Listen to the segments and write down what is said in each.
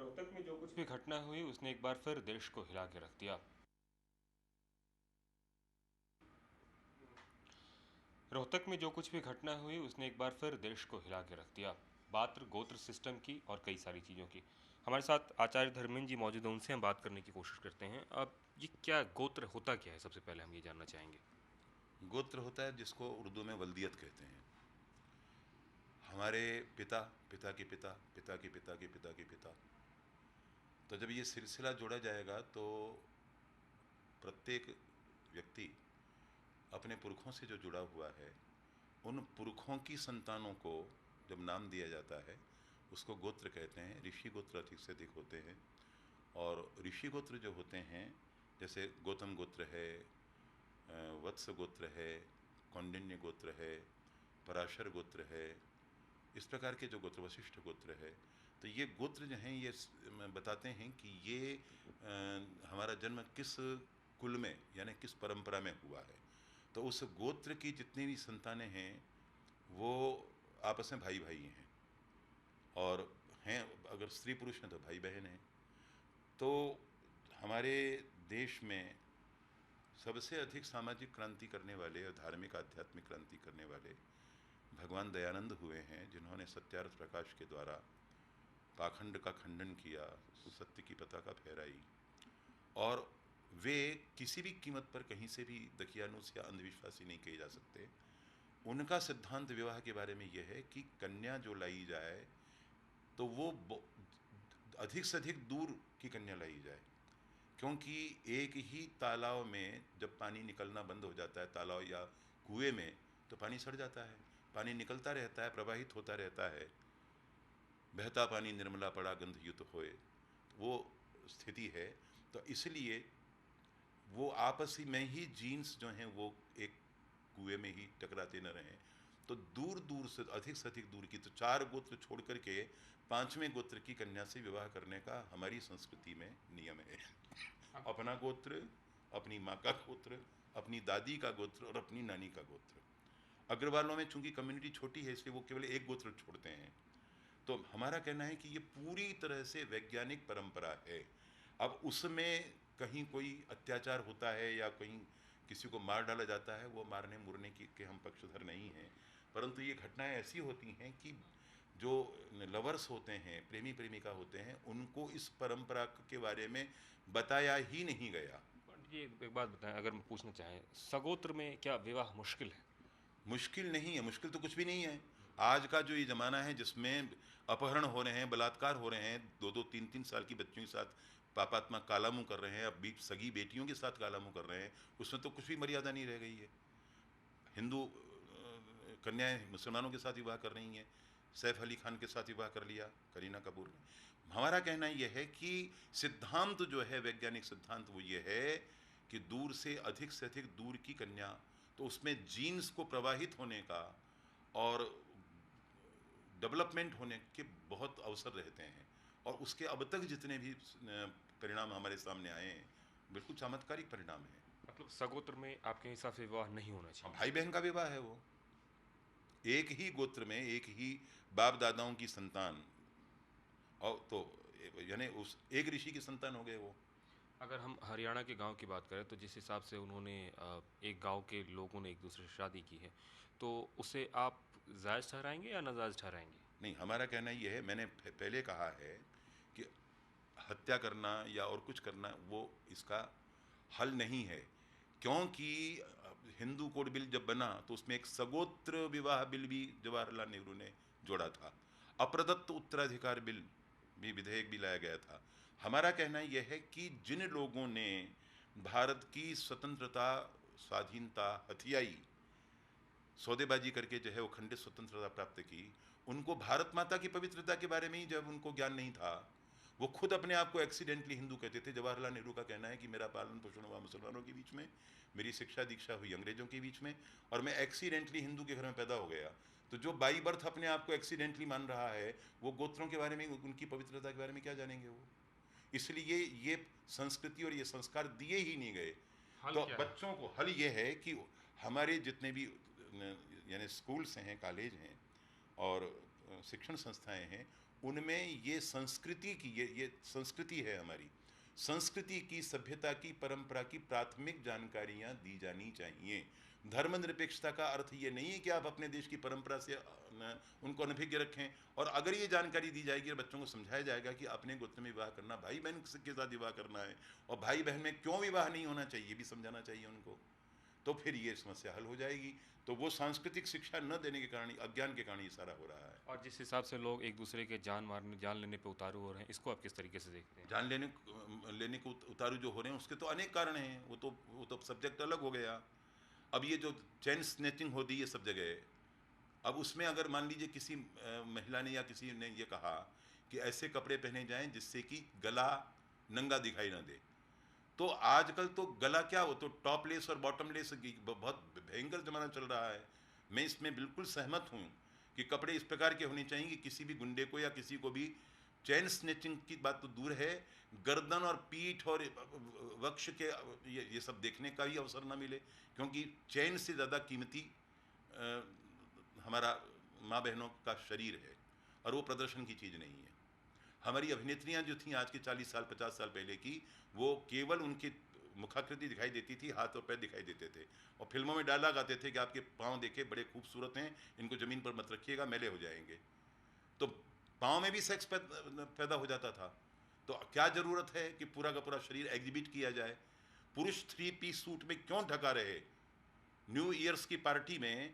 रोहतक में जो कुछ भी घटना हुई उसने एक बार फिर देश को हिला के रख दिया। रोहतक में जो कुछ भी घटना हुई उसने एक बार फिर देश को हिला के रख दिया। बात गोत्र सिस्टम की और कई सारी चीज़ों की। हमारे साथ आचार्य धर्मेंद्र जी मौजूद हैं, उनसे हम बात करने की कोशिश करते हैं। अब ये क्या गोत्र होता क्या है, सबसे पहले हम ये जानना चाहेंगे। गोत्र होता है जिसको उर्दू में वल्दियत कहते हैं। हमारे पिता, पिता के पिता, पिता के पिता के पिता के पिता, तो जब ये सिलसिला जोड़ा जाएगा तो प्रत्येक व्यक्ति अपने पुरखों से जो जुड़ा हुआ है, उन पुरखों की संतानों को जब नाम दिया जाता है उसको गोत्र कहते हैं। ऋषि गोत्र अधिक से अधिक होते हैं, और ऋषि गोत्र जो होते हैं, जैसे गौतम गोत्र है, वत्स गोत्र है, कौंडिन्य गोत्र है, पराशर गोत्र है, इस प्रकार के जो गोत्र, वशिष्ठ गोत्र है, तो ये गोत्र जो हैं ये बताते हैं कि ये हमारा जन्म किस कुल में यानी किस परंपरा में हुआ है। तो उस गोत्र की जितनी भी संतानें हैं वो आपस में भाई भाई हैं, और हैं अगर स्त्री पुरुष हैं तो भाई बहन हैं। तो हमारे देश में सबसे अधिक सामाजिक क्रांति करने वाले और धार्मिक आध्यात्मिक क्रांति करने वाले भगवान दयानंद हुए हैं, जिन्होंने सत्यार्थ प्रकाश के द्वारा पाखंड का खंडन किया, सत्य की पताका फहराई, और वे किसी भी कीमत पर कहीं से भी दकियानुस या अंधविश्वासी नहीं कहे जा सकते। उनका सिद्धांत विवाह के बारे में यह है कि कन्या जो लाई जाए तो वो अधिक से अधिक दूर की कन्या लाई जाए, क्योंकि एक ही तालाब में जब पानी निकलना बंद हो जाता है, तालाब या कुएं में, तो पानी सड़ जाता है। पानी निकलता रहता है, प्रवाहित होता रहता है, बहता पानी निर्मला पड़ा गंधयुत होए, वो स्थिति है। तो इसलिए वो आपस ही में ही जीन्स जो हैं वो एक कुएं में ही टकराते न रहें। तो दूर दूर से अधिक दूर की, तो चार गोत्र छोड़ करके पांचवें गोत्र की कन्या से विवाह करने का हमारी संस्कृति में नियम है। अपना गोत्र, अपनी माँ का गोत्र, अपनी दादी का गोत्र और अपनी नानी का गोत्र। अग्रवालों में चूंकि कम्युनिटी छोटी है इसलिए वो केवल एक गोत्र छोड़ते हैं। तो हमारा कहना है कि ये पूरी तरह से वैज्ञानिक परंपरा है। अब उसमें कहीं कोई अत्याचार होता है या कहीं किसी को मार डाला जाता है, वो मारने मुरने की के हम पक्षधर नहीं हैं, परंतु ये घटनाएं ऐसी होती हैं कि जो लवर्स होते हैं, प्रेमी प्रेमिका होते हैं, उनको इस परंपरा के बारे में बताया ही नहीं गया। पंडित जी, एक बात बताएं, अगर मैं पूछना चाहें, सगोत्र में क्या विवाह मुश्किल है? मुश्किल नहीं है, मुश्किल तो कुछ भी नहीं है। आज का जो ये ज़माना है जिसमें अपहरण हो रहे हैं, बलात्कार हो रहे हैं, दो दो तीन तीन साल की बच्चियों के साथ पापात्मा काला मुंह कर रहे हैं, अब बीच सगी बेटियों के साथ काला मुंह कर रहे हैं, उसमें तो कुछ भी मर्यादा नहीं रह गई है। हिंदू कन्याएं मुसलमानों के साथ विवाह कर रही हैं। सैफ अली खान के साथ विवाह कर लिया करीना कपूर ने। हमारा कहना यह है कि सिद्धांत जो है, वैज्ञानिक सिद्धांत, वो ये है कि दूर से अधिक दूर की कन्या, तो उसमें जीन्स को प्रवाहित होने का और डेवलपमेंट होने के बहुत अवसर रहते हैं, और उसके अब तक जितने भी परिणाम हमारे सामने आए हैं, बिल्कुल चमत्कारिक परिणाम हैं। मतलब सगोत्र में आपके हिसाब से विवाह नहीं होना हाँ, चाहिए? भाई बहन का विवाह है वो, एक ही गोत्र में एक ही बाप दादाओं की संतान, और तो यानी उस एक ऋषि की संतान हो गए वो। अगर हम हरियाणा के गांव की बात करें तो जिस हिसाब से उन्होंने एक गांव के लोगों ने एक दूसरे से शादी की है, तो उसे आप जायज़ ठहराएंगे या नाजायज़ ठहराएंगे? नहीं, हमारा कहना ये है, मैंने पहले कहा है कि हत्या करना या और कुछ करना वो इसका हल नहीं है, क्योंकि हिंदू कोड बिल जब बना तो उसमें एक सगोत्र विवाह बिल भी जवाहरलाल नेहरू ने जोड़ा था। अप्रदत्त उत्तराधिकार बिल भी, विधेयक भी लाया गया था। हमारा कहना यह है कि जिन लोगों ने भारत की स्वतंत्रता, स्वाधीनता हथियाई, सौदेबाजी करके जो है वो खंडित स्वतंत्रता प्राप्त की, उनको भारत माता की पवित्रता के बारे में ही जब उनको ज्ञान नहीं था, वो खुद अपने आप को एक्सीडेंटली हिंदू कहते थे। जवाहरलाल नेहरू का कहना है कि मेरा पालन पोषण हुआ मुसलमानों के बीच में, मेरी शिक्षा दीक्षा हुई अंग्रेजों के बीच में, और मैं एक्सीडेंटली हिंदू के घर में पैदा हो गया। तो जो बाई बर्थ अपने आप को एक्सीडेंटली मान रहा है, वो गोत्रों के बारे में, उनकी पवित्रता के बारे में क्या जानेंगे वो। इसलिए ये संस्कृति और ये संस्कार दिए ही नहीं गए। हल तो क्या है? बच्चों को हल ये है कि हमारे जितने भी यानी स्कूल्स हैं, कॉलेज हैं और शिक्षण संस्थाएं हैं, उनमें ये संस्कृति की ये संस्कृति है हमारी, संस्कृति की, सभ्यता की, परंपरा की प्राथमिक जानकारियां दी जानी चाहिए। धर्मनिरपेक्षता का अर्थ ये नहीं है कि आप अपने देश की परंपरा से उनको अनभिज्ञ रखें, और अगर ये जानकारी दी जाएगी और बच्चों को समझाया जाएगा कि अपने गोत्र में विवाह करना, भाई बहन के साथ विवाह करना है, और भाई बहन में क्यों विवाह नहीं होना चाहिए भी समझाना चाहिए उनको, तो फिर ये समस्या हल हो जाएगी। तो वो सांस्कृतिक शिक्षा न देने के कारण, अज्ञान के कारण ये सारा हो रहा है। और जिस हिसाब से लोग एक दूसरे के जान लेने पे उतारू हो रहे हैं, इसको आप किस तरीके से देखते हैं? जान लेने को उतारू जो हो रहे हैं उसके तो अनेक कारण हैं, वो तो सब्जेक्ट अलग हो गया। अब ये जो चेन स्नैचिंग होती है सब जगह, अब उसमें अगर मान लीजिए किसी महिला ने या किसी ने ये कहा कि ऐसे कपड़े पहने जाएं जिससे कि गला नंगा दिखाई ना दे, तो आजकल तो गला क्या, वो तो टॉपलेस और बॉटमलेस बहुत भयंकर जमाना चल रहा है। मैं इसमें बिल्कुल सहमत हूँ कि कपड़े इस प्रकार के होने चाहिए कि किसी भी गुंडे को या किसी को भी चैन स्नेचिंग की बात तो दूर है, गर्दन और पीठ और वक्ष के ये सब देखने का भी अवसर ना मिले, क्योंकि चैन से ज़्यादा कीमती हमारा माँ बहनों का शरीर है, और वो प्रदर्शन की चीज़ नहीं है। हमारी अभिनेत्रियाँ जो थीं आज के 40 साल 50 साल पहले की, वो केवल उनकी मुखाकृति दिखाई देती थी, हाथ और पैर दिखाई देते थे, और फिल्मों में डायलॉग आते थे कि आपके पाँव देखे बड़े खूबसूरत हैं, इनको ज़मीन पर मत रखिएगा मैले हो जाएंगे। तो पाँव में भी सेक्स पैदा हो जाता था। तो क्या ज़रूरत है कि पूरा का पूरा शरीर एग्जिबिट किया जाए? पुरुष 3 पीस सूट में क्यों ढका रहे? न्यू ईयर्स की पार्टी में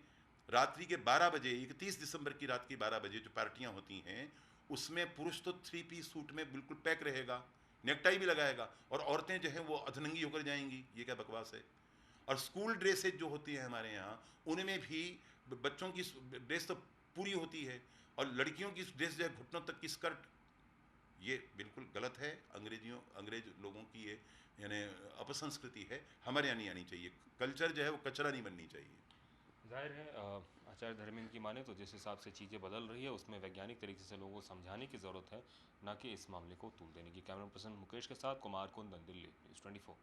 रात्रि के 12 बजे, 31 दिसंबर की रात की 12 बजे जो पार्टियां होती हैं, उसमें पुरुष तो 3 पीस सूट में बिल्कुल पैक रहेगा, नेकटाई भी लगाएगा, और औरतें जो हैं वो अधनंगी होकर जाएंगी। ये क्या बकवास है? और स्कूल ड्रेसेज जो होती हैं हमारे यहाँ, उनमें भी बच्चों की ड्रेस तो पूरी होती है, और लड़कियों की ड्रेस जो है घुटनों तक की स्कर्ट। ये बिल्कुल गलत है। अंग्रेज लोगों की ये यानी अपसंस्कृति है, हमारे यहाँ नहीं आनी चाहिए। कल्चर जो है वो कचरा नहीं बननी चाहिए। ज़ाहिर है आचार्य धर्मेंद्र की माने तो जिस हिसाब से चीज़ें बदल रही है उसमें वैज्ञानिक तरीके से लोगों को समझाने की ज़रूरत है, ना कि इस मामले को तूल देने की। कैमरा पर्सन मुकेश के साथ कुमार कुंदन, दिल्ली, न्यूज़ 24।